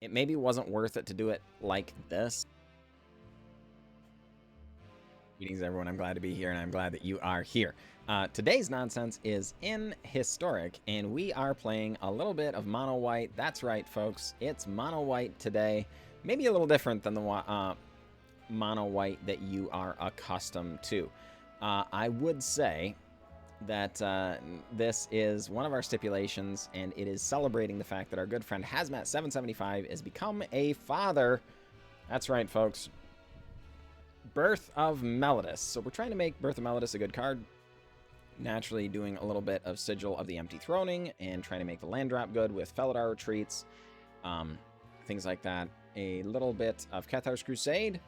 it maybe wasn't worth it to do it like this. Greetings, everyone. I'm glad to be here, and I'm glad that you are here. Today's nonsense is in Historic, and we are playing a little bit of mono white. That's right, folks. It's mono white today. Maybe a little different than the mono white that you are accustomed to. I would say that this is one of our stipulations, and it is celebrating the fact that our good friend Hazmat775 has become a father. That's right, folks. Birth of Meletis. So we're trying to make Birth of Meletis a good card. Naturally doing a little bit of Sigil of the Empty Throning and trying to make the land drop good with Felidar Retreats. Things like that. A little bit of Cathars Crusade.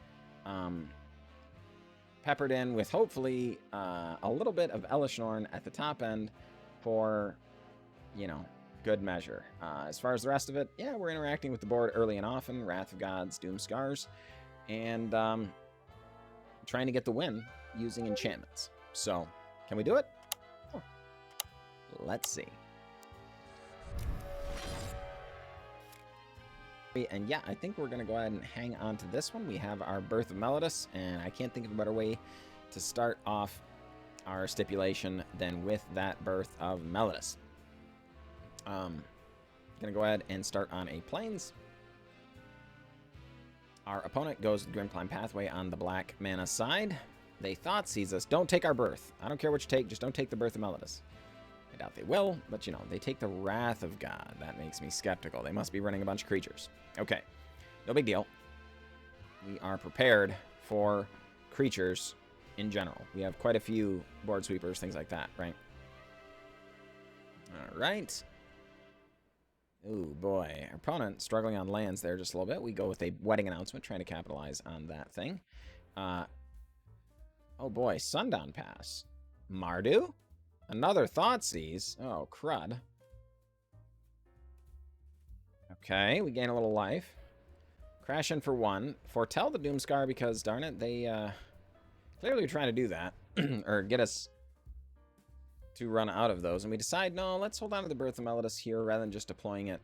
Peppered in with hopefully a little bit of Elesh Norn at the top end for, you know, good measure. As far as the rest of it, yeah, we're interacting with the board early and often. Wrath of Gods, Doomskars, and trying to get the win using enchantments. So, can we do it? Oh. Let's see. And yeah, I think we're going to go ahead and hang on to this one. We have our Birth of Meletis, and I can't think of a better way to start off our stipulation than with that Birth of Meletis. Going to go ahead and start on a Plains. Our opponent goes the Grimclimb Pathway on the black mana side. They Thoughtseize us. Don't take our Birth. I don't care what you take, just don't take the Birth of Meletis. I doubt they will, but you know, they take the Wrath of God. That makes me skeptical. They must be running a bunch of creatures. Okay, no big deal. We are prepared for creatures in general. We have quite a few board sweepers, things like that, right? All right. Oh boy, our opponent struggling on lands there just a little bit. We go with a Wedding Announcement, trying to capitalize on that thing. Oh boy, Sundown Pass. Mardu? Another Thoughtseize? Oh, crud. Okay, we gain a little life. Crash in for one. Foretell the Doomskar because, darn it, they clearly are trying to do that. or get us to run out of those. And we decide, no, let's hold on to the Birth of Meletis here rather than just deploying it.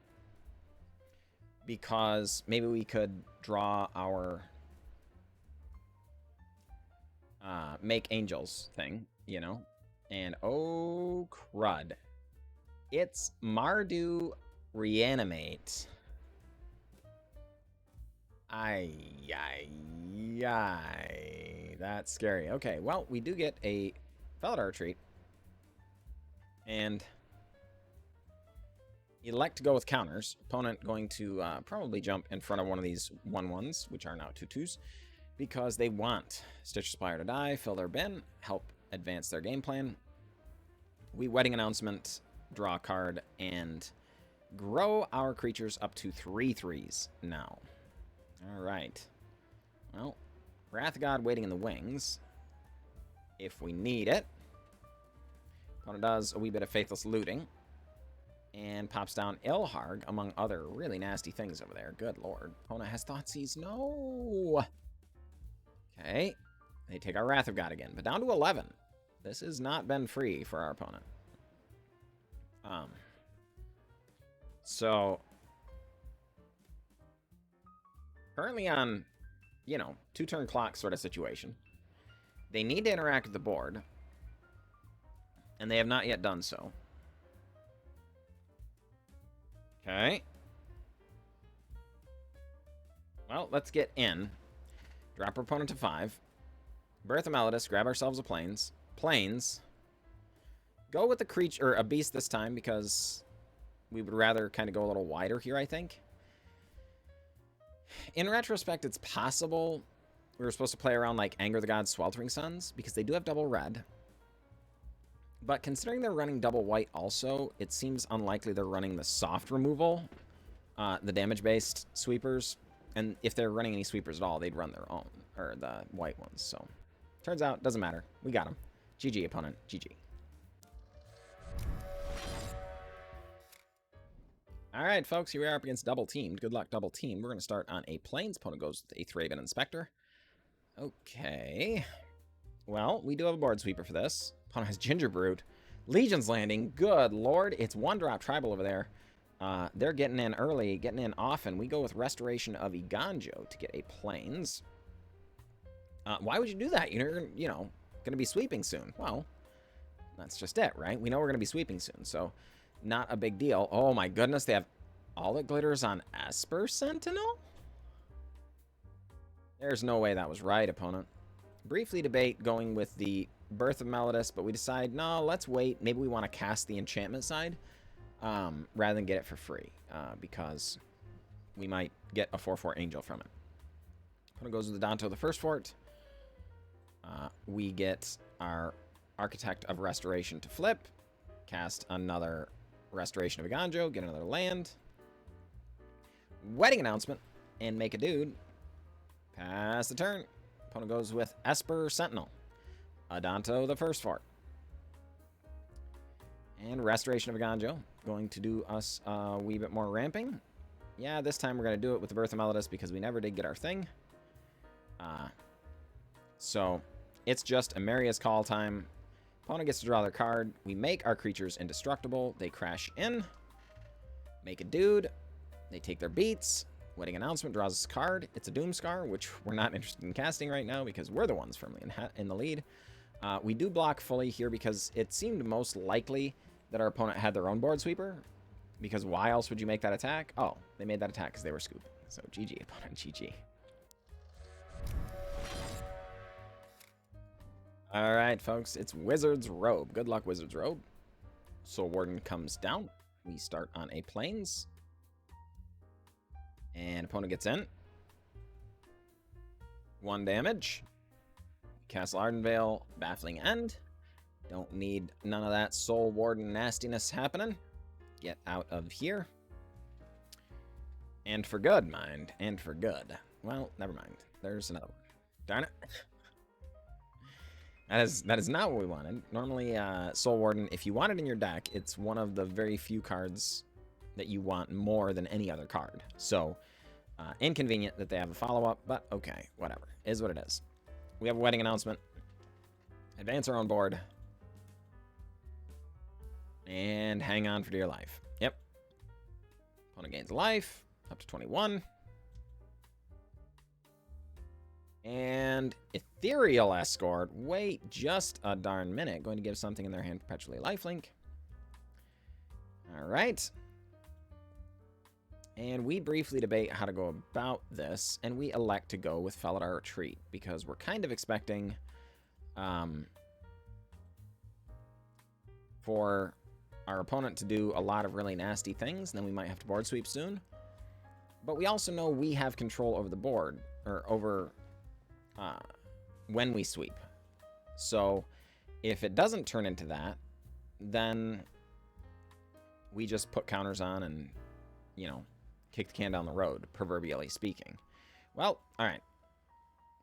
Because maybe we could draw our Make Angels thing, you know? And oh, crud. It's Mardu Reanimate. Ay. That's scary. Okay, well, we do get a Felidar Retreat. And elect to go with counters. Opponent going to probably jump in front of one of these 1/1s, which are now 2/2s, because they want Stitch Spire to die, fill their bin, help advance their game plan. We Wedding Announcement, draw a card, and grow our creatures up to 3/3s now. All right. Well, Wrath of God waiting in the wings if we need it. Opponent does a wee bit of Faithless Looting and pops down Ilharg, among other really nasty things over there. Good lord. Opponent has Thoughtseize. No! Okay. They take our Wrath of God again, but down to 11. This has not been free for our opponent. So, currently on, you know, 2-turn clock sort of situation. They need to interact with the board, and they have not yet done so. Okay. Well, let's get in. Drop our opponent to 5. Birth of Meletis, grab ourselves a Plains. Plains. Go with a creature, or a beast this time, because we would rather kind of go a little wider here, I think. In retrospect, it's possible we were supposed to play around like Anger the Gods, Sweltering Suns, because they do have double red. But considering they're running double white also, it seems unlikely they're running the soft removal, the damage-based sweepers. And if they're running any sweepers at all, they'd run their own, or the white ones. So, turns out, doesn't matter. We got them. GG, opponent. GG. All right, folks, here we are up against double teamed. Good luck, double team. We're going to start on a Plains. Opponent goes with a Thraben Inspector. Okay. Well, we do have a board sweeper for this. Opponent has Gingerbrute. Legion's Landing. Good lord. It's 1-drop tribal over there. They're getting in early, getting in often. We go with Restoration of Eiganjo to get a Plains. Why would you do that? You're, going to be sweeping soon. Well, that's just it, right? We know we're going to be sweeping soon, so not a big deal. Oh my goodness, they have all that glitters on Esper Sentinel? There's no way that was right, opponent. Briefly debate going with the Birth of Meletis, but we decide, no, let's wait. Maybe we want to cast the enchantment side rather than get it for free, because we might get a 4/4 angel from it. Opponent goes with the Danto the first fort. We get our Architect of Restoration to flip, cast another Restoration of Eiganjo, get another land, Wedding Announcement, and make a dude. Pass the turn. Opponent goes with Esper Sentinel, Adanto the first fort, and Restoration of Eiganjo, going to do us a wee bit more ramping. Yeah, this time we're going to do it with the Birth of Meletis because we never did get our thing. So it's just Emeria's call time. Opponent gets to draw their card. We make our creatures indestructible. They crash in. Make a dude. They take their beats. Wedding Announcement draws us a card. It's a Doomskar, which we're not interested in casting right now because we're the ones firmly in the lead. We do block fully here because it seemed most likely that our opponent had their own board sweeper. Because why else would you make that attack? Oh, they made that attack because they were scooping. So GG, opponent, GG. All right, folks, it's Wizard's Robe. Good luck, Wizard's Robe. Soul Warden comes down. We start on a Plains. And opponent gets in. 1 damage. Castle Ardenvale, Baffling End. Don't need none of that Soul Warden nastiness happening. Get out of here. And for good, mind. And for good. Well, never mind. There's another one. Darn it. That is not what we wanted. Normally, Soul Warden, if you want it in your deck, it's one of the very few cards that you want more than any other card. So, inconvenient that they have a follow-up, but okay, whatever. Is what it is. We have a Wedding Announcement. Advance our own board. And hang on for dear life. Yep. Opponent gains life. Up to 21. And Ethereal Escort. Wait just a darn minute. Going to give something in their hand perpetually lifelink. Alright. And we briefly debate how to go about this, and we elect to go with Felidar Retreat, because we're kind of expecting for our opponent to do a lot of really nasty things, and then we might have to board sweep soon. But we also know we have control over the board, or over when we sweep. So if it doesn't turn into that, then we just put counters on and, you know, kick the can down the road, proverbially speaking. Well, all right.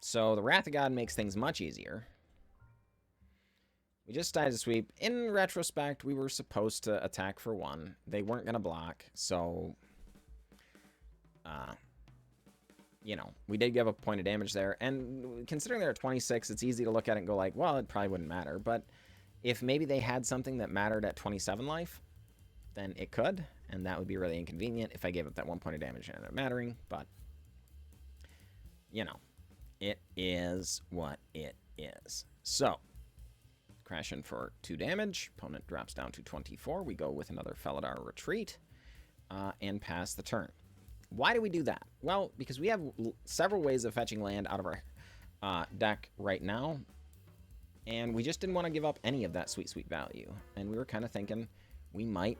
So the Wrath of God makes things much easier. We just decided to sweep. In retrospect, we were supposed to attack for 1. They weren't going to block, so you know, we did give a point of damage there. And considering they're at 26, it's easy to look at it and go like, well, it probably wouldn't matter. But if maybe they had something that mattered at 27 life, then it could, and that would be really inconvenient if I gave up that 1 point of damage and it ended up mattering. But, you know, it is what it is. So, crash in for 2 damage. Opponent drops down to 24. We go with another Felidar Retreat and pass the turn. Why do we do that? Well, because we have several ways of fetching land out of our deck right now, and we just didn't want to give up any of that sweet, sweet value. And we were kind of thinking we might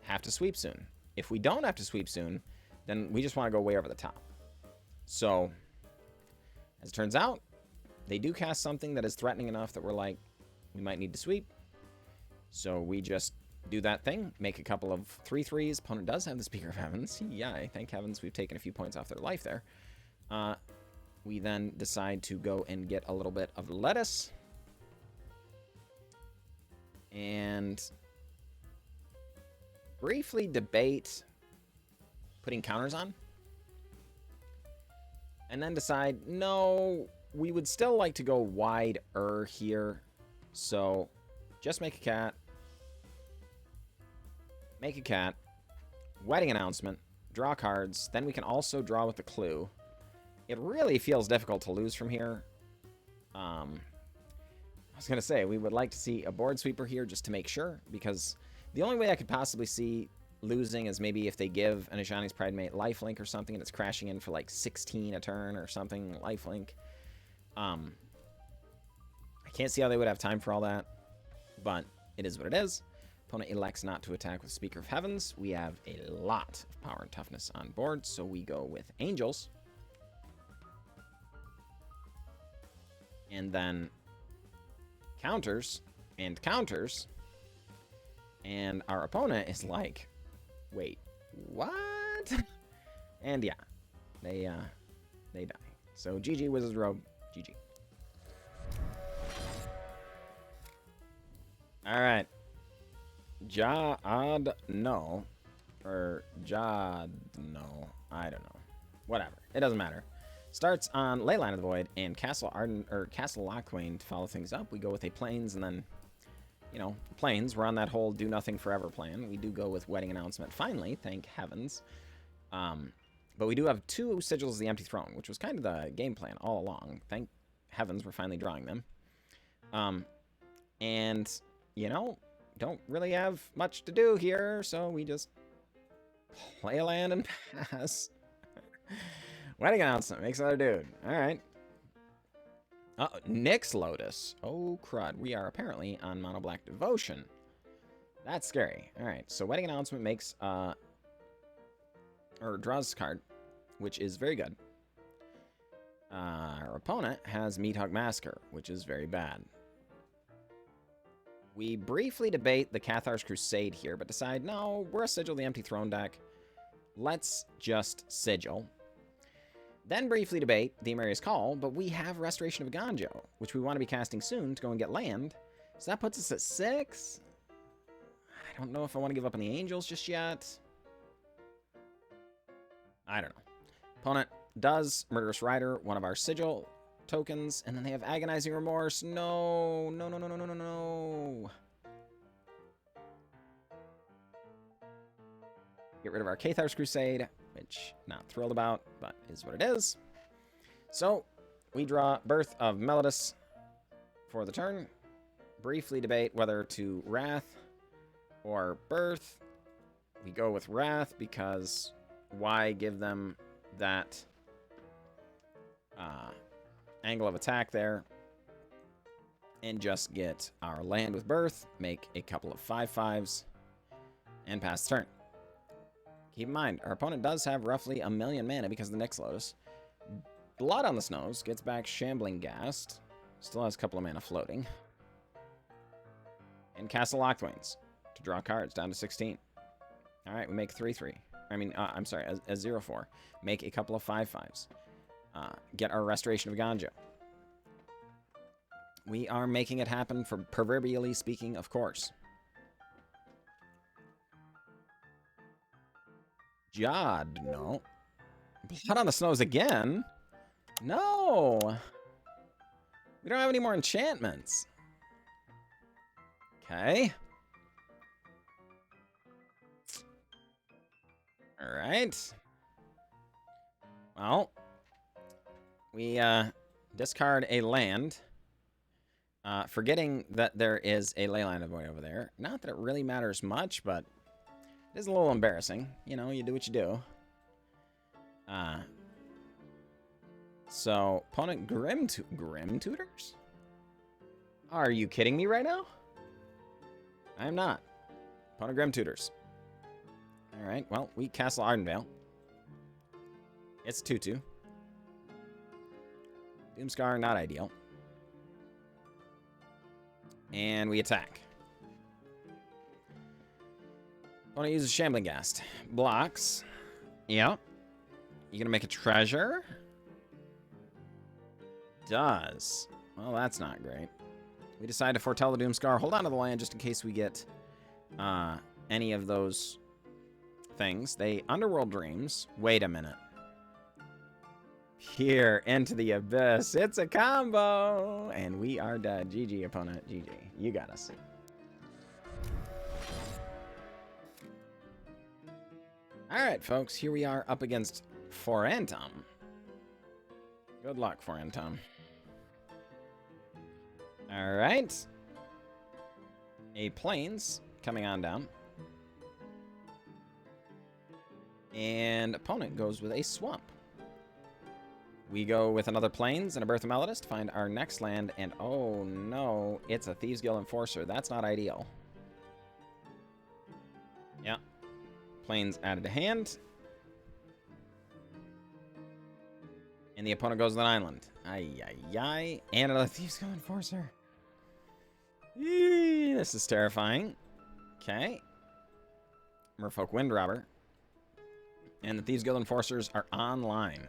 have to sweep soon. If we don't have to sweep soon, then we just want to go way over the top. So, as it turns out, they do cast something that is threatening enough that we're like, we might need to sweep. So we just do that thing, make a couple of 3/3s. Opponent does have the Speaker of Heavens. Yay, thank heavens we've taken a few points off their life there. We then decide to go and get a little bit of lettuce. And briefly debate putting counters on. And then decide, no, we would still like to go wider here. So just make a cat. make a cat, wedding announcement, draw cards, then we can also draw with the clue. It really feels difficult to lose from here. I was going to say, we would like to see a board sweeper here just to make sure, because the only way I could possibly see losing is maybe if they give an Ajani's Pridemate lifelink or something and it's crashing in for like 16 a turn or something, lifelink. I can't see how they would have time for all that, but it is what it is. Opponent elects not to attack with Speaker of Heavens. We have a lot of power and toughness on board, so we go with Angels. And then counters and counters. And our opponent is like, wait, what? And yeah, they die. So GG Wizards Rogue, GG. All right. No. Or no. I don't know. Whatever. It doesn't matter. Starts on Leyline of the Void and Castle Lochwain to follow things up. We go with a Plains and then, you know, Plains. We're on that whole do nothing forever plan. We do go with Wedding Announcement finally, thank heavens. But we do have 2 Sigils of the Empty Throne, which was kind of the game plan all along. Thank heavens we're finally drawing them. And, you know, don't really have much to do here, so we just play a land and pass. Wedding Announcement makes another dude. All right. Nyx Lotus. Oh, crud. We are apparently on Mono Black Devotion. That's scary. All right. So Wedding Announcement makes, or draws a card, which is very good. Our opponent has Meathog Massacre, which is very bad. We briefly debate the Cathars Crusade here, but decide, no, we're a Sigil the Empty Throne deck. Let's just Sigil. Then briefly debate the Emeria's Call, but we have Restoration of Eiganjo, which we want to be casting soon to go and get land. So that puts us at 6. I don't know if I want to give up on the Angels just yet. I don't know. Opponent does Murderous Rider, one of our Sigil tokens, and then they have Agonizing Remorse. No. Get rid of our Cathars Crusade, which not thrilled about, but is what it is. So we draw Birth of Meletis for the turn. Briefly debate whether to Wrath or Birth. We go with Wrath because why give them that angle of attack there and just get our land with Birth, make a couple of 5/5s, and pass the turn. Keep in mind, our opponent does have roughly 1,000,000 mana because of the Nyx Lotus. Blood on the Snows gets back Shambling Ghast. Still has a couple of mana floating. And Castle Lochwains to draw cards down to 16. All right, we make 3/3. I'm sorry, a 0/4. Make a couple of 5/5s. Get our Restoration of Eiganjo. We are making it happen, for proverbially speaking, of course. Jod, no. Blood on the Snows again? No! We don't have any more enchantments. Okay. Alright. Well, we discard a land, forgetting that there is a Leyline of Void over there. Not that it really matters much, but it is a little embarrassing. You know, you do what you do. So, opponent Grim Tutors? Are you kidding me right now? I am not. Opponent Grim Tutors. Alright, well, we Castle Ardenvale. It's 2/2. Doomskar, not ideal. And we attack. Opponent uses Shambling Ghast. Blocks. Yep. You gonna make a treasure? Does. Well, that's not great. We decide to foretell the Doomskar. Hold on to the land just in case we get any of those things. They Underworld Dreams. Wait a minute. Here, into the abyss. It's a combo! And we are dead. GG, opponent. GG. You got us. Alright, folks, here we are up against Forantom. Good luck, Forantom. Alright. A Plains coming on down. And opponent goes with a Swamp. We go with another Plains and a Birth of Meletis to find our next land, and oh no, it's a Thieves Guild Enforcer. That's not ideal. Yeah. Plains added to hand. And the opponent goes with an island. Ay, ay, ay. And another Thieves Guild Enforcer. Eee, this is terrifying. Okay. Merfolk Windrobber. And the Thieves Guild Enforcers are online.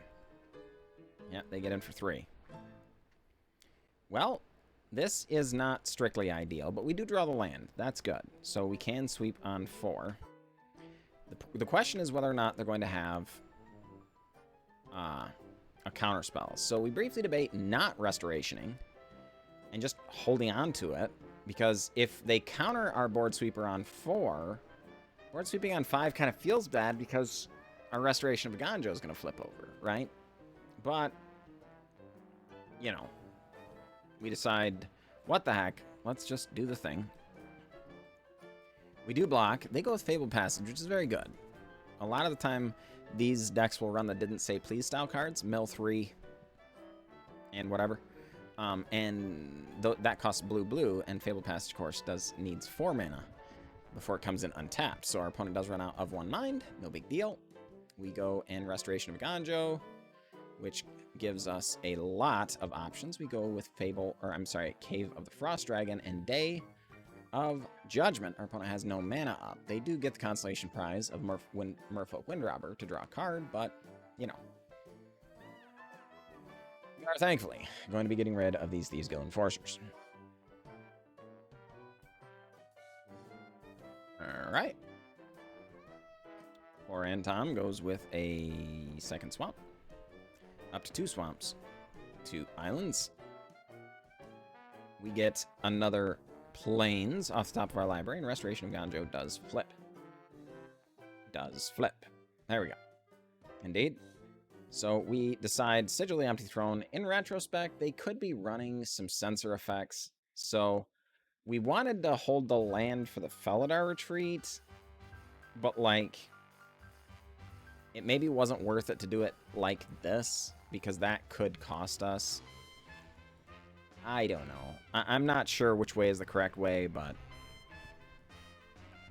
Yeah, they get in for 3. Well, this is not strictly ideal, but we do draw the land. That's good. So we can sweep on 4. The question is whether or not they're going to have a counterspell. So we briefly debate not restorationing and just holding on to it, because if they counter our board sweeper on 4, board sweeping on 5 kind of feels bad because our Restoration of Eiganjo is going to flip over, right? But, you know, we decide, what the heck, let's just do the thing. We do block. They go with Fabled Passage, which is very good. A lot of the time, these decks will run the Didn't Say Please style cards, mill 3, and whatever. That costs blue, and Fabled Passage, of course, needs 4 mana before it comes in untapped. So our opponent does run out of 1 mind, no big deal. We go in Restoration of Eiganjo, which gives us a lot of options. We go with Cave of the Frost Dragon and Day of Judgment. Our opponent has no mana up. They do get the consolation prize of Merfolk Windrobber to draw a card, but, you know. We are thankfully going to be getting rid of these Thieves Guild Enforcers. Alright. Forantom goes with a second swamp. Up to 2 swamps. 2 islands. We get another Plains off the top of our library, and Restoration of Eiganjo does flip. There we go. Indeed. So we decide Sigil the Empty Throne. In retrospect, they could be running some censor effects. So we wanted to hold the land for the Felidar Retreat, but like, it maybe wasn't worth it to do it like this, because that could cost us. I don't know. I'm not sure which way is the correct way, but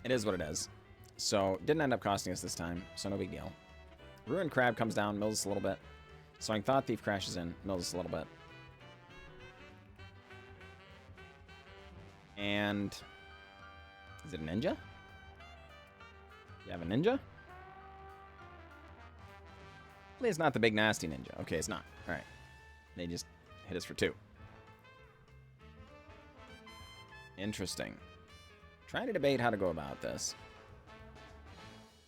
it is what it is. So, didn't end up costing us this time, so no big deal. Ruined Crab comes down, mills us a little bit. Sowing Thought Thief crashes in, mills us a little bit. And is it a ninja? You have a ninja? Hopefully it's not the big nasty ninja. Okay, it's not. Alright. They just hit us for 2. Interesting. Trying to debate how to go about this.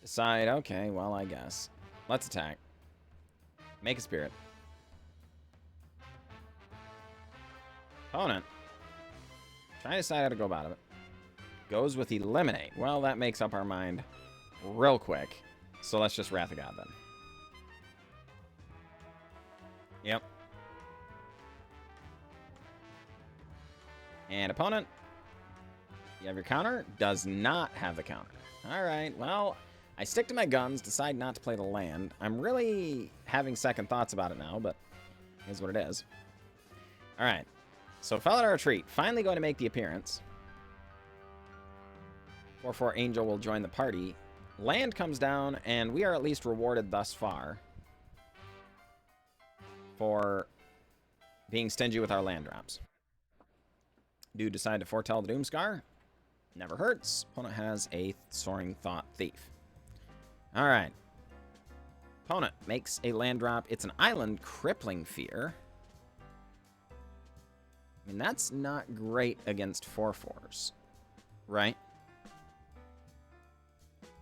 Decide, okay, well, I guess. Let's attack. Make a spirit. Opponent. Trying to decide how to go about it. Goes with Eliminate. Well, that makes up our mind real quick. So let's just Wrath of God then. Yep. And opponent. You have your counter? Does not have the counter. Alright, well, I stick to my guns, decide not to play the land. I'm really having second thoughts about it now, but here's what it is. Alright, so Felidar Retreat, finally going to make the appearance. 4/4 Angel will join the party. Land comes down, and we are at least rewarded thus far for being stingy with our land drops. Do decide to foretell the Doomskar. Never hurts. Opponent has a Soaring Thought Thief. Alright. Opponent makes a land drop. It's an island, Crippling Fear. I mean, that's not great against 4/4s, right?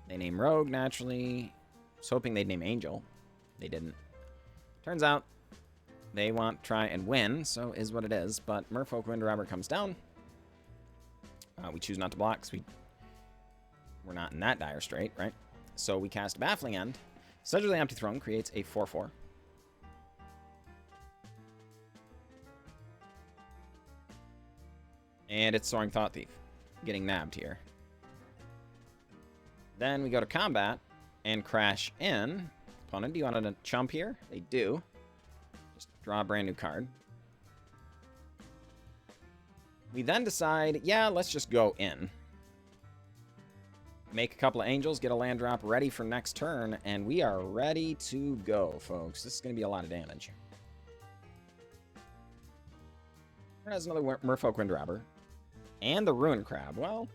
They name Rogue, naturally. I was hoping they'd name Angel. They didn't. Turns out they want to try and win, so is what it is. But Merfolk Windrobber comes down. We choose not to block because we're not in that dire strait, right? So we cast Baffling End. Sigil the Empty Throne creates a 4/4. And it's Soaring Thought Thief. Getting nabbed here. Then we go to combat and crash in. Opponent, do you want to chump here? They do. Just draw a brand new card. We then decide, yeah, let's just go in. Make a couple of angels, get a land drop ready for next turn, and we are ready to go, folks. This is going to be a lot of damage. There's another Merfolk Windrobber. And the Ruin Crab. Well,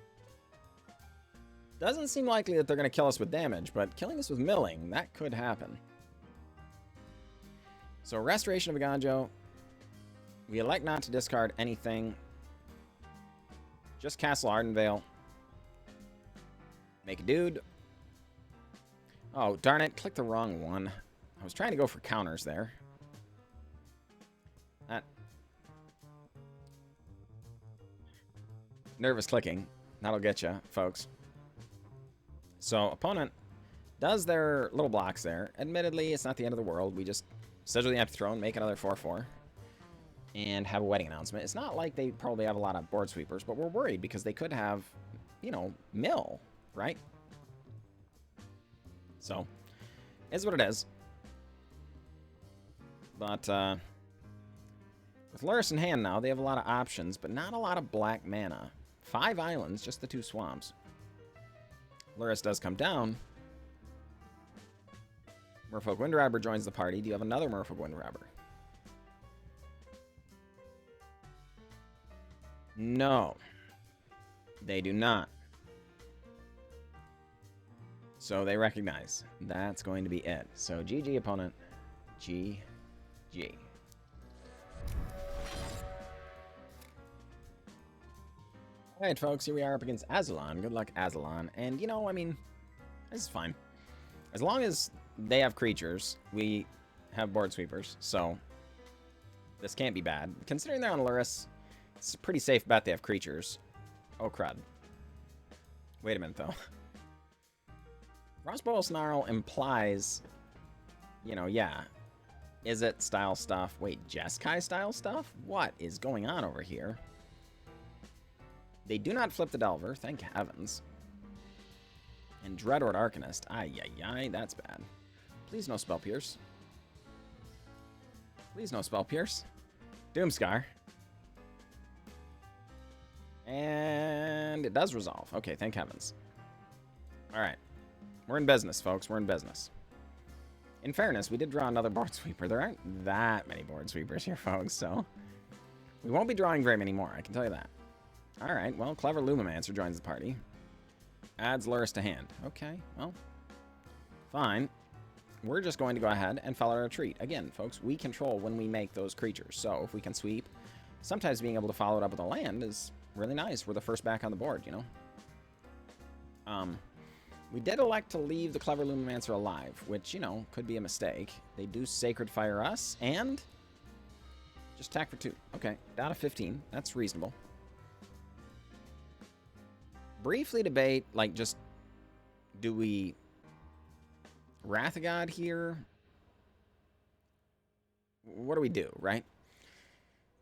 doesn't seem likely that they're going to kill us with damage, but killing us with milling, that could happen. So Restoration of Eiganjo. We elect not to discard anything. Just Castle Ardenvale. Make a dude. Oh, darn it. Clicked the wrong one. I was trying to go for counters there. That. Nervous clicking. That'll get you, folks. So, opponent does their little blocks there. Admittedly, it's not the end of the world. We just Sigil the Empty Throne, make another 4/4, and have a wedding announcement. It's not like they probably have a lot of board sweepers, but we're worried because they could have, you know, mill, right? So, it's what it is. But, with Lurrus in hand now, they have a lot of options, but not a lot of black mana. 5 islands, just the 2 swamps. Lurrus does come down. Merfolk Windrobber joins the party. Do you have another Merfolk Windrobber? No. They do not. So they recognize. That's going to be it. So GG, opponent. GG. Alright, folks, here we are up against Azalon. Good luck, Azalon. And, you know, I mean, this is fine. As long as they have creatures, we have board sweepers, so this can't be bad. Considering they're on Lurrus, it's a pretty safe bet they have creatures. Oh, crud. Wait a minute, though. Frostbolt Snarl implies, you know, yeah. Is it style stuff? Wait, Jeskai style stuff? What is going on over here? They do not flip the Delver, thank heavens. And Dreadhorde Arcanist. Ay, that's bad. Please no Spell Pierce. Please no Spell Pierce. Doomskar. And it does resolve. Okay, thank heavens. Alright. We're in business, folks. We're in business. In fairness, we did draw another board sweeper. There aren't that many board sweepers here, folks, so we won't be drawing very many more, I can tell you that. Alright, well, Clever Lumimancer joins the party. Adds Lurrus to hand. Okay, well, fine. We're just going to go ahead and Felidar Retreat. Again, folks, we control when we make those creatures. So if we can sweep, sometimes being able to follow it up with a land is really nice. We're the first back on the board, you know? We did elect to leave the Clever Lumimancer alive, which, you know, could be a mistake. They do Sacred Fire us, and just attack for 2. Okay, down to 15. That's reasonable. Briefly debate, like, just, do we Wrath of God here? What do we do, right?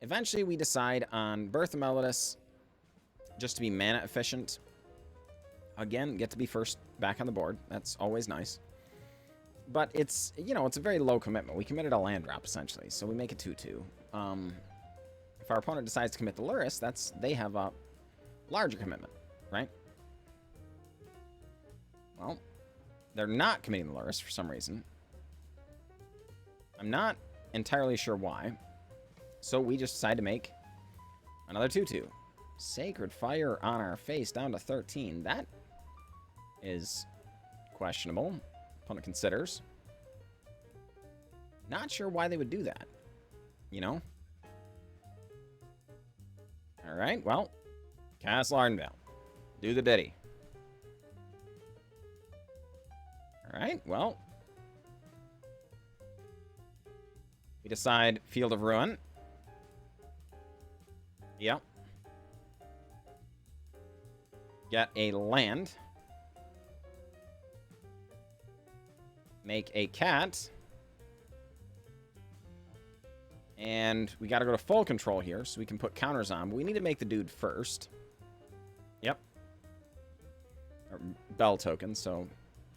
Eventually we decide on Birth of Meletis, just to be mana efficient. Again, get to be first back on the board. That's always nice. But it's, you know, it's a very low commitment. We committed a land drop, essentially, so we make it 2/2. If our opponent decides to commit the Lurrus, they have a larger commitment, right? Well, they're not committing the Lurrus for some reason. I'm not entirely sure why. So we just decide to make another 2/2. Sacred Fire on our face, down to 13. That is questionable. Opponent considers. Not sure why they would do that. You know? Alright, well. Castle Ardenvale. Do the ditty. Alright, well. We decide Field of Ruin. Yep. Get a land. make a cat. And we got to go to full control here so we can put counters on. But we need to make the dude first. Yep. Or bell token, so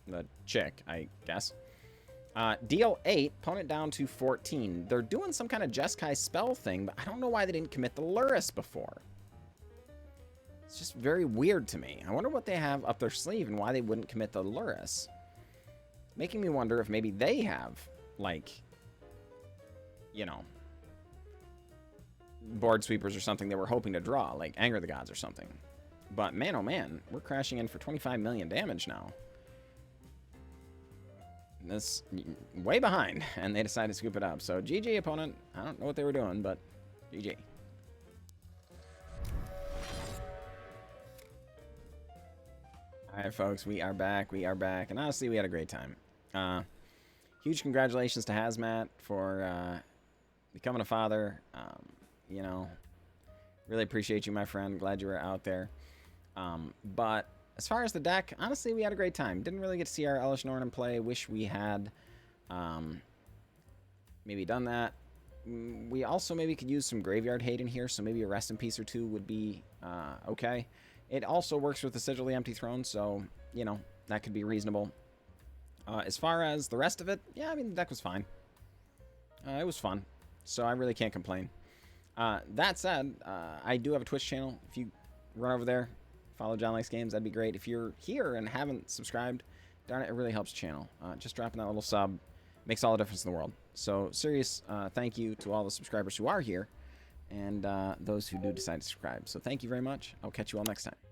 the chick, I guess. Deal 8, opponent down to 14. They're doing some kind of Jeskai spell thing, but I don't know why they didn't commit the Luris before. It's just very weird to me. I wonder what they have up their sleeve and why they wouldn't commit the Luris. Making me wonder if maybe they have, like, you know, board sweepers or something they were hoping to draw, like Anger the Gods or something. But man, oh man, we're crashing in for 25 million damage now. This way behind, and they decided to scoop it up. So GG, opponent. I don't know what they were doing, but GG. All right, folks, we are back. We are back, and honestly, we had a great time. Huge congratulations to Hazmat for becoming a father. You know, really appreciate you, my friend. Glad you were out there. But as far as the deck, honestly, we had a great time. Didn't really get to see our Elesh Norn in play. Wish we had maybe done that. We also maybe could use some graveyard hate in here, so maybe a Rest in Peace or two would be okay. It also works with the Sigil the Empty Throne, so, you know, that could be reasonable. As far as the rest of it, yeah, I mean, the deck was fine. It was fun, so I really can't complain. That said, I do have a Twitch channel. If you run over there, follow John Likes Games, that'd be great. If you're here and haven't subscribed, darn it, it really helps the channel. Just dropping that little sub makes all the difference in the world. So, serious thank you to all the subscribers who are here, and those who do decide to subscribe. So thank you very much. I'll catch you all next time.